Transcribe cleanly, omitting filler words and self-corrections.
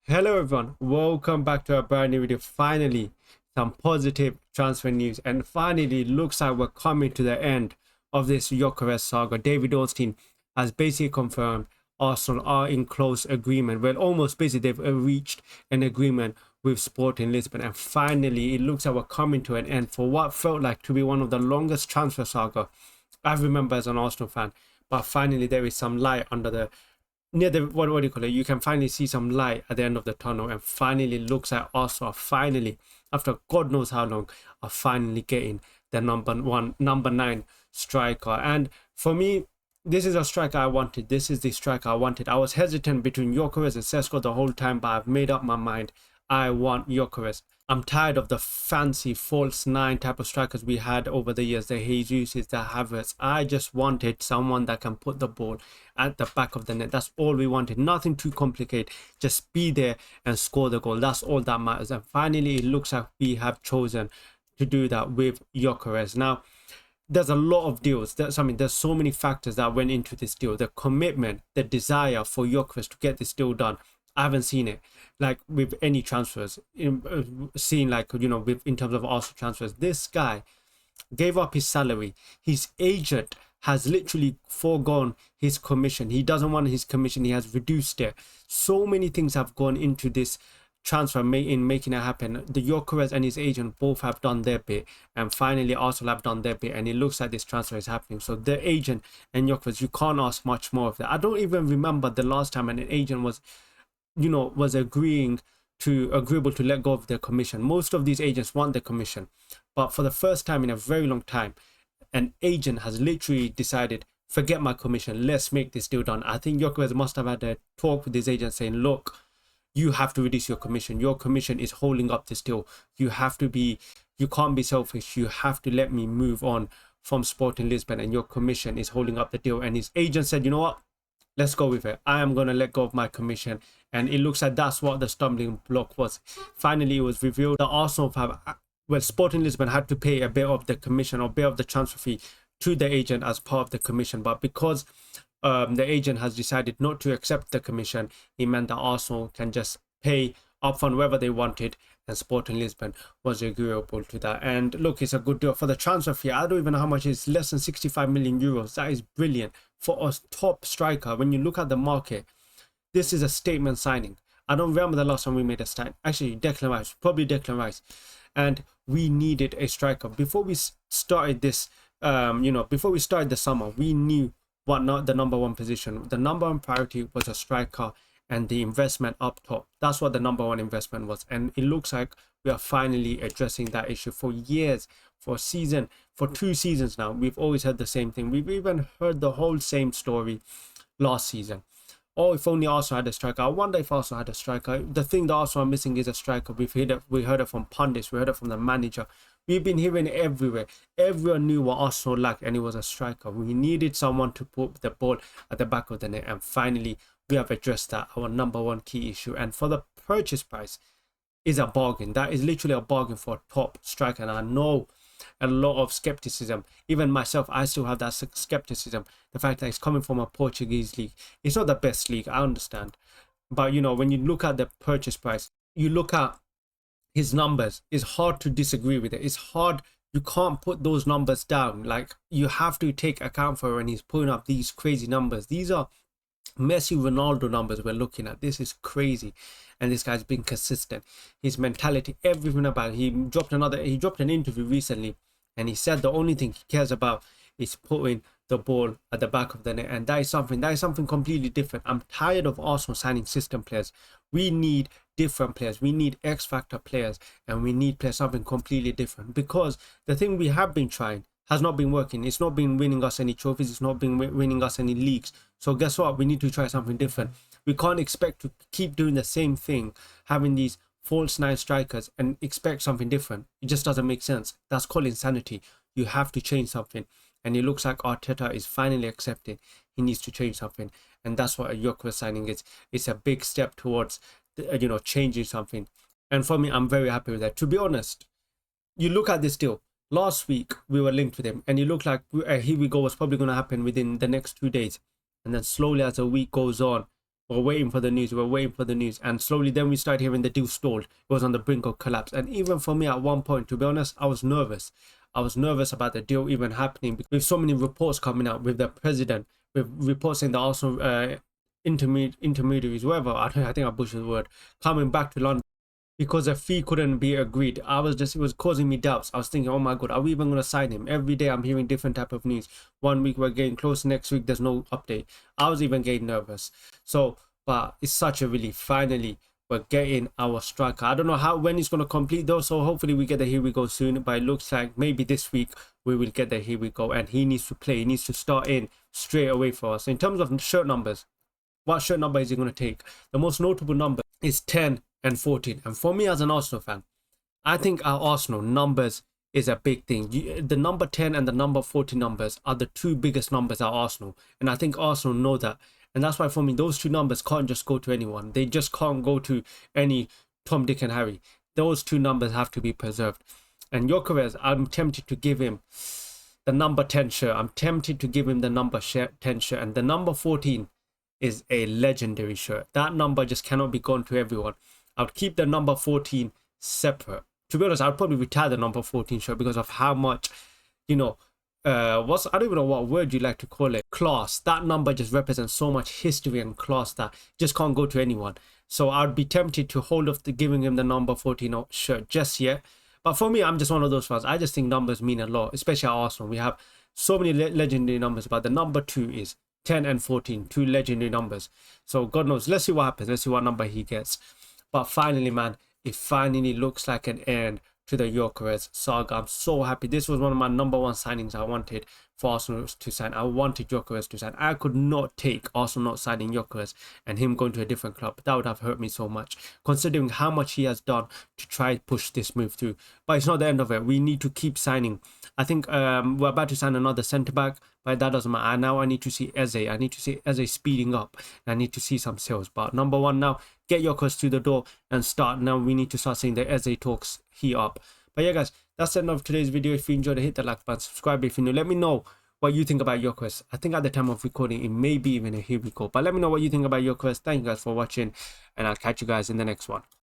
Hello everyone, welcome back to a brand new video. Finally, some positive transfer news, and finally looks like we're coming to the end of this Gyökeres saga. David Ornstein has basically confirmed Arsenal are in close agreement. Well, almost basically they've reached an agreement with Sporting Lisbon, and finally it looks like we're coming to an end for what felt like to be one of the longest transfer saga I remember as an Arsenal fan. But finally there is some light under the near the what do you call it, you can finally see some light at the end of the tunnel, and finally looks like Arsenal finally, after God knows how long, are finally getting the number 9 striker. And for me, this is a striker I wanted. This is the striker I wanted. I was hesitant between Gyökeres and Sesko the whole time, but I've made up my mind. I want Gyökeres. I'm tired of the fancy false 9 type of strikers we had over the years, the Jesuses, the Havertz. I just wanted someone that can put the ball at the back of the net. That's all we wanted. Nothing too complicated. Just be there and score the goal. That's all that matters. And finally, it looks like we have chosen to do that with Gyökeres. Now, there's a lot of deals. There's so many factors that went into this deal. The commitment, the desire for Gyökeres to get this deal done. I haven't seen it like with any transfers. Seen like, with in terms of Arsenal transfers, this guy gave up his salary. His agent has literally foregone his commission. He doesn't want his commission. He has reduced it. So many things have gone into this transfer in making it happen. The Gyökeres and his agent both have done their bit, and finally Arsenal have done their bit, and it looks like this transfer is happening. So the agent and Gyökeres, you can't ask much more of that. I don't even remember the last time an agent was agreeable to let go of their commission. Most of these agents want their commission, but for the first time in a very long time, an agent has literally decided, forget my commission, let's make this deal done. I think Gyökeres must have had a talk with his agent saying, look, you have to reduce your commission. Your commission is holding up this deal. You can't be selfish. You have to let me move on from Sporting Lisbon, and your commission is holding up the deal. And his agent said, you know what, let's go with it. I am going to let go of my commission. And it looks like that's what the stumbling block was. Finally, it was revealed that Arsenal Sporting Lisbon had to pay a bit of the commission or a bit of the transfer fee to the agent as part of the commission. But because the agent has decided not to accept the commission, it meant that Arsenal can just pay upfront wherever they wanted, and Sporting Lisbon was agreeable to that. And look, it's a good deal for the transfer fee. I don't even know how much it is. Less than 65 million euros. That is brilliant for a top striker. When you look at the market, this is a statement signing. I don't remember the last time we made a stand. Actually, probably Declan Rice. And we needed a striker. Before we started this, before we started the summer, we knew what not the number one position. The number one priority was a striker and the investment up top. That's what the number one investment was. And it looks like we are finally addressing that issue. For years, for 2 seasons now, we've always heard the same thing. We've even heard the whole same story last season. Oh, if only Arsenal had a striker. I wonder if Arsenal had a striker. The thing that Arsenal are missing is a striker. We heard it from pundits. We heard it from the manager. We've been hearing it everywhere. Everyone knew what Arsenal lacked, and it was a striker. We needed someone to put the ball at the back of the net, and finally we have addressed that, our number one key issue. And for the purchase price is a bargain. That is literally a bargain for a top striker. And I know a lot of skepticism. Even myself, I still have that skepticism. The fact that it's coming from a Portuguese league. It's not the best league, I understand. But when you look at the purchase price, you look at his numbers, it's hard to disagree with it. It's hard. You can't put those numbers down. Like, you have to take account for it when he's putting up these crazy numbers. These are Messi, Ronaldo numbers we're looking at. This is crazy. And this guy's been consistent. His mentality, everything about it. He dropped an interview recently, and he said the only thing he cares about is putting the ball at the back of the net. And that is something completely different. I'm tired of Arsenal signing system players. We need different players. We need X factor players, and we need players something completely different, because the thing we have been trying has not been working. It's not been winning us any trophies. It's not been winning us any leagues. So guess what? We need to try something different. We can't expect to keep doing the same thing, having these false 9 strikers, and expect something different. It just doesn't make sense. That's called insanity. You have to change something. And it looks like Arteta is finally accepting he needs to change something. And that's what a Gyökeres signing is. It's a big step towards, changing something. And for me, I'm very happy with that. To be honest, you look at this deal. Last week, we were linked with him, and it looked like here we go was probably going to happen within the next 2 days. And then slowly, as the week goes on, We're waiting for the news. We're waiting for the news. And slowly then we started hearing the deal stalled. It was on the brink of collapse. And even for me at one point, to be honest, I was nervous. I was nervous about the deal even happening with so many reports coming out with the president, with reports saying the Arsenal intermediaries, whatever, I think I butchered the word, coming back to London because a fee couldn't be agreed. It was causing me doubts. I was thinking, oh my God, are we even going to sign him? Every day I'm hearing different type of news. One week we're getting close, next week there's no update. I was even getting nervous. So, but it's such a relief. Finally, we're getting our striker. I don't know when he's going to complete though, so hopefully we get the here we go soon. But it looks like maybe this week we will get the here we go, and he needs to play. He needs to start in straight away for us. In terms of shirt numbers, what shirt number is he going to take? The most notable number is 10 and 14. And for me as an Arsenal fan, I think our Arsenal numbers is a big thing. The number 10 and the number 14 numbers are the two biggest numbers at Arsenal. And I think Arsenal know that. And that's why for me, those two numbers can't just go to anyone. They just can't go to any Tom, Dick and Harry. Those two numbers have to be preserved. And Gyökeres, I'm tempted to give him the number 10 shirt. I'm tempted to give him the number 10 shirt. And the number 14 is a legendary shirt. That number just cannot be gone to everyone. I would keep the number 14 separate. To be honest, I'd probably retire the number 14 shirt because of how much, you know, I don't even know what word you like to call it, class. That number just represents so much history and class that just can't go to anyone. So I'd be tempted to hold off giving him the number 14 shirt just yet. But for me, I'm just one of those fans. I just think numbers mean a lot, especially at Arsenal. We have so many legendary numbers, but the number 2 is 10 and 14, two legendary numbers. So God knows. Let's see what happens. Let's see what number he gets. But finally, man, it finally looks like an end to the Gyökeres saga. I'm so happy. This was one of my number 1 signings I wanted for Arsenal to sign. I wanted Gyökeres to sign. I could not take Arsenal not signing Gyökeres and him going to a different club. That would have hurt me so much, considering how much he has done to try to push this move through. But it's not the end of it. We need to keep signing. I think we're about to sign another centre-back, but that doesn't matter. Now I need to see Eze. I need to see Eze speeding up. I need to see some sales. But number 1 now, get Gyökeres through the door and start. Now we need to start seeing the Eze talks heat up. But yeah, guys, that's the end of today's video. If you enjoyed it, hit the like button, subscribe if you're new. Let me know what you think about Gyökeres. I think at the time of recording, it may be even a here we go. But let me know what you think about Gyökeres. Thank you guys for watching, and I'll catch you guys in the next one.